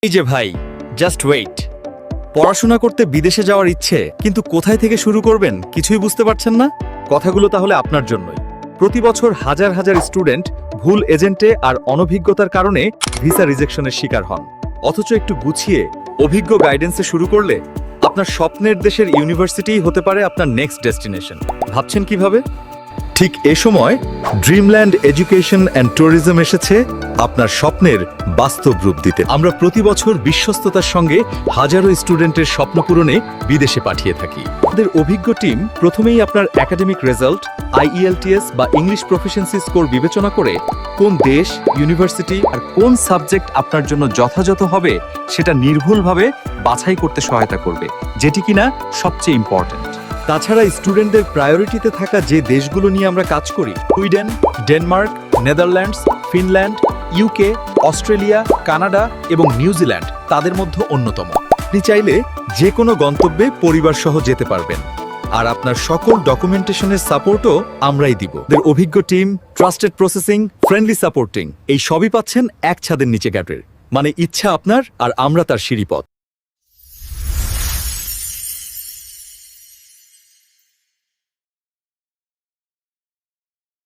এই যে ভাই, জাস্ট ওয়েট। পড়াশোনা করতে বিদেশে যাওয়ার ইচ্ছে, কিন্তু কোথায় থেকে শুরু করবেন কিছুই বুঝতে পারছেন না? কথাগুলো তাহলে আপনার জন্যই। প্রতি বছর হাজার হাজার স্টুডেন্ট ভুল এজেন্টে আর অনভিজ্ঞতার কারণে ভিসা রিজেকশনের শিকার হন। অথচ একটু গুছিয়ে অভিজ্ঞ গাইডেন্সে শুরু করলে আপনার স্বপ্নের দেশের ইউনিভার্সিটিই হতে পারে আপনার নেক্সট ডেস্টিনেশন। ভাবছেন কিভাবে? ঠিক এ সময় ড্রিমল্যান্ড এডুকেশন অ্যান্ড ট্যুরিজম এসেছে আপনার স্বপ্নের বাস্তব রূপ দিতে। আমরা প্রতি বছর বিশ্বস্ততার সঙ্গে হাজারো স্টুডেন্টের স্বপ্ন পূরণে বিদেশে পাঠিয়ে থাকি। আমাদের অভিজ্ঞ টিম প্রথমেই আপনার একাডেমিক রেজাল্ট, IELTS বা ইংলিশ প্রফিসিয়েন্সি স্কোর বিবেচনা করে কোন দেশ, ইউনিভার্সিটি আর কোন সাবজেক্ট আপনার জন্য যথাযথ হবে সেটা নির্ভুলভাবে বাছাই করতে সহায়তা করবে, যেটি কিনা সবচেয়ে ইম্পর্ট্যান্ট। তাছাড়া স্টুডেন্টদের প্রায়োরিটিতে থাকা যে দেশগুলো নিয়ে আমরা কাজ করি, Sweden, Denmark, Netherlands, Finland, UK, Australia, Canada এবং নিউজিল্যান্ড তাদের মধ্যে অন্যতম। আপনি চাইলে যে কোনো গন্তব্যে পরিবার সহ যেতে পারবেন, আর আপনার সকল ডকুমেন্টেশনের সাপোর্টও আমরাই দিব। আমাদের অভিজ্ঞ team, trusted processing, friendly supporting, এই সবই পাচ্ছেন এক ছাদের নিচে গ্যাটের। মানে ইচ্ছা আপনার আর আমরা তার সিঁড়িপথ।